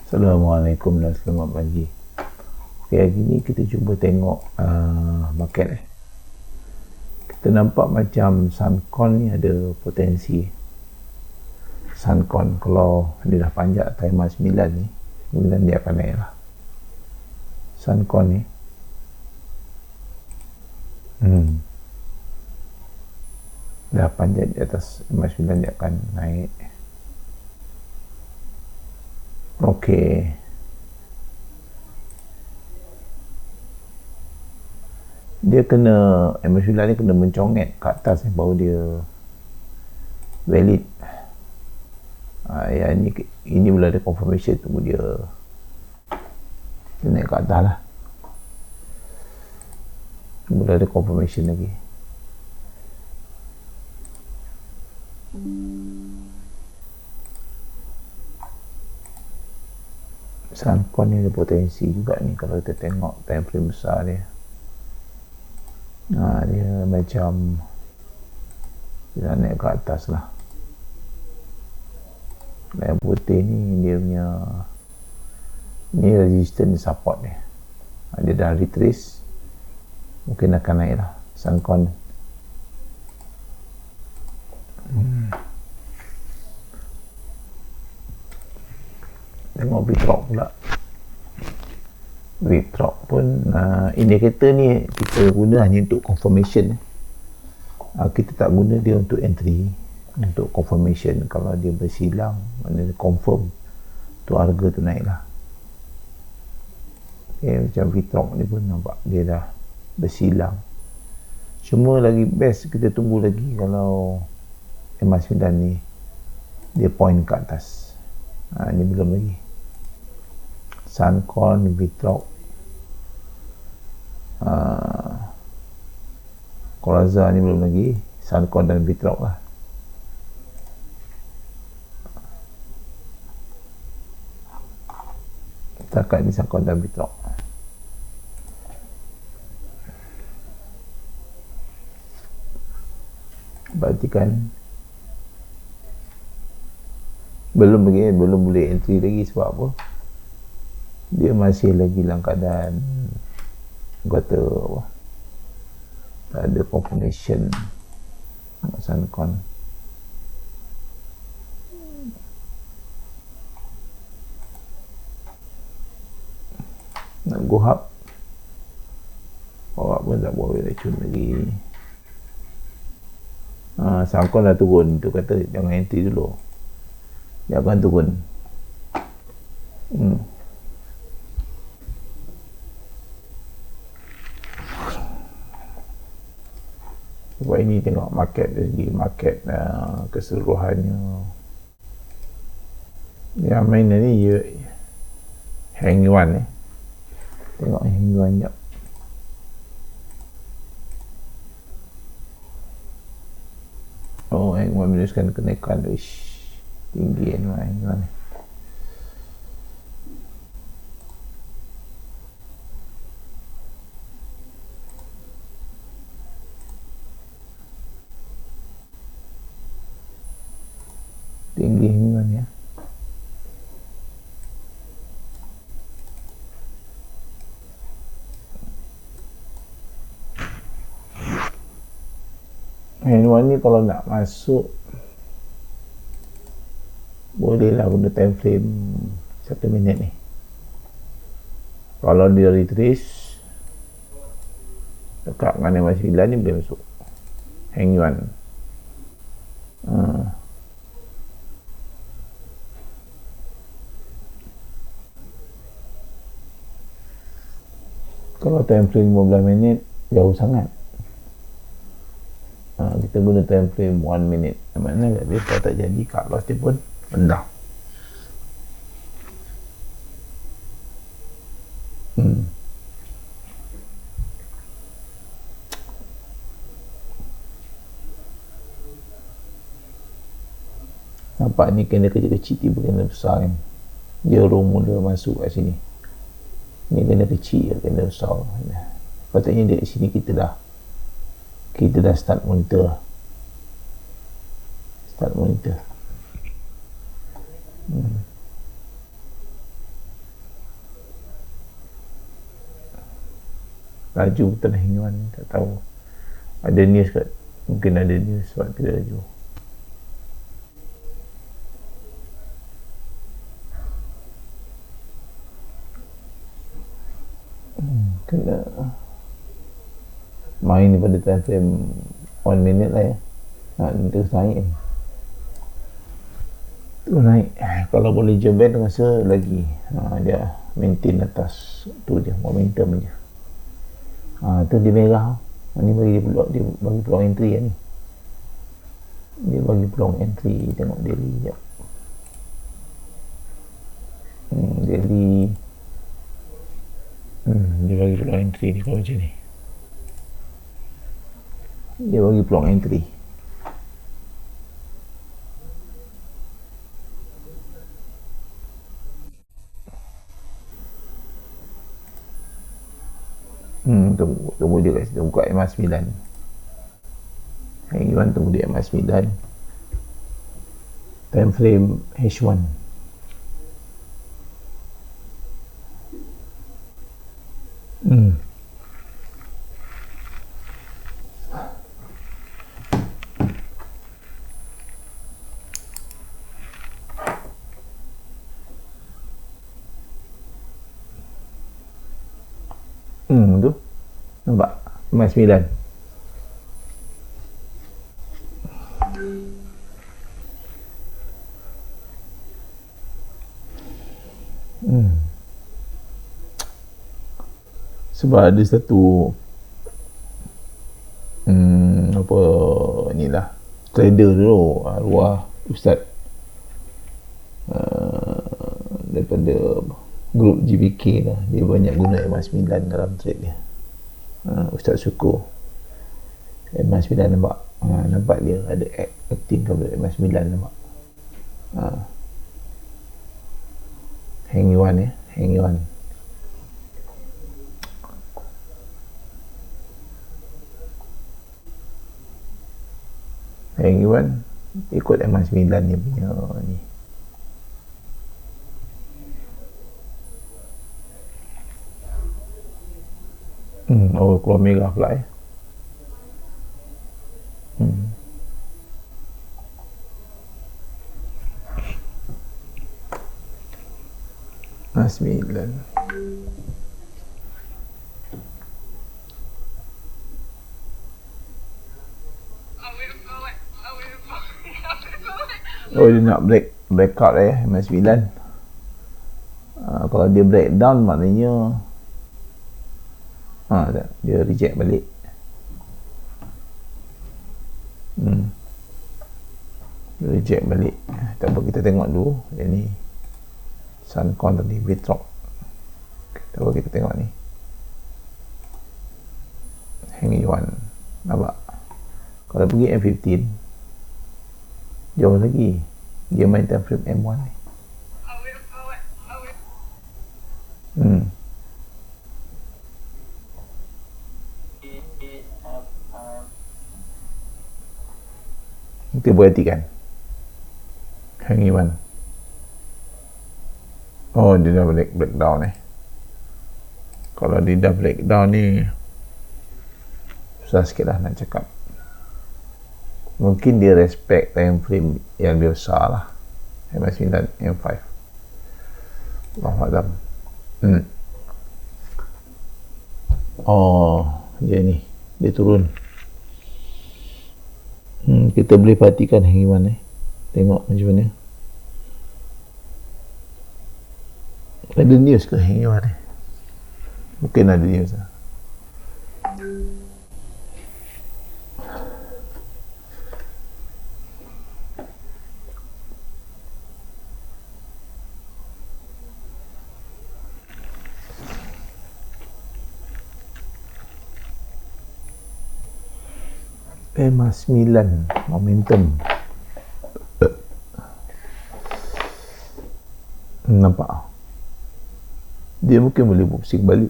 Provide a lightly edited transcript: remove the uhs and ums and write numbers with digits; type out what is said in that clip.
Assalamualaikum dan selamat pagi. Okay, hari ni kita cuba tengok market. Kita nampak macam Suncon ni ada potensi. Suncon kalau dia dah panjat timer 9 ni, 9 dia akan naik lah. Suncon ni dah panjat di atas 9 dia akan naik. Okey, dia kena MA9 ni kena menconget kat atas ni baru dia valid. Yang ini boleh ada confirmation, tunggu dia naik kat atas lah, boleh ada confirmation lagi. Suncon ni ada potensi juga ni kalau kita tengok time frame besar dia. Dia macam dia naik ke atas lah. Yang putih ni dia punya ni resistance support dia. Dia dah retrace, mungkin akan naik lah Suncon. Tengok Vitrock pula. Vitrock pun indikator ni kita guna hanya untuk confirmation. Kita tak guna dia untuk entry, untuk confirmation. Kalau dia bersilang, maknanya confirm tu harga tu naik lah. Macam Vitrock ni pun nampak dia dah bersilang. Cuma lagi best kita tunggu lagi kalau MA9 ni dia point ke atas. Ni belum lagi. Suncon, Vitrock, Coraza ni belum lagi. Suncon dan Vitrock lah. Setakat ni Suncon dan Vitrock. Berarti kan belum boleh entry lagi. Sebab apa? Dia masih lagi dalam keadaan kata apa, tak ada confirmation Suncon. Nak go up bawa pun tak boleh racun lagi. Suncon dah turun, tu kata jangan entry dulu, jangan turun. Sebab ini tengok market dari segi market keseluruhannya. Yang main ni Hang Yuan ni. Tengok Hang Yuan jap. Hang Yuan meneruskan kenaikan. Tinggi Hang Yuan ni. Tinggi Hang ya. Hang ni kalau nak masuk bolehlah guna time frame 1 minit ni. Kalau dia retrace dekat dengan MA9 ni boleh masuk Hang Yuan. Kalau time frame 15 minit jauh sangat. Kita guna time frame 1 minit. Maknanya dia kalau tak jadi cut loss dia pun rendah. Nampak ni kena kecil-kecil tiba kena besar kan. Dia mula masuk kat sini. Ni kena kecil, kena besar. Patutnya dari sini kita dah start monitor. laju betul Heng Yuan ni, tak tahu ada news kat, mungkin ada news sebab tidak laju. Kena main ni pada time frame 1 minute lah ya, terus naik ni, terus naik. Kalau boleh Band rasa lagi dia maintain atas tu je, momentum je. Tu dia merah ni, bagi dia bagi peluang entry ni, dia bagi peluang entry. Tengok daily sekejap. Daily dia bagi peluang entry ni. Kalau macam ni dia bagi peluang entry. Tunggu dia kat situ, buka MA9. Heng Yuan tunggu dia MA9, time frame H1. Tu nampak MA9. Sebab ada satu apa ni lah, trader dulu, arwah ustaz daripada grup GBK lah, dia banyak guna MA9 dalam trade dia. Ustaz Syukur MA9 nampak, nampak dia ada acting kepada MA9 nampak. Heng Yuan ya, Heng Yuan. Heng Yuan ikut MA9 dia punya ni. Keluar merah pula ya. MA9. Dia nak breakout lah ya, MA9. Kalau dia breakdown maknanya dia reject balik. Dia reject balik. Tak apa, kita tengok dulu. Ini Suncon tadi breakout. Tak apa, kita tengok ni Heng Yuan. Nampak? Kalau pergi M15 jauh lagi, dia main time frame M1 ni. Kita perhatikan Heng Yuan. Dia dah breakdown ni. Kalau dia dah breakdown ni, susah sikit lah nak cakap. Mungkin dia respect time frame yang lebih besar lah, MA9, M5. Allahuakbar. Dia ni, dia turun. Kita boleh perhatikan Heng Yuan ni. Tengok macam mana. Ada news ke Heng Yuan ni? Mungkin ada news lah. MA9 momentum. Nampak? Dia mungkin boleh pusing balik.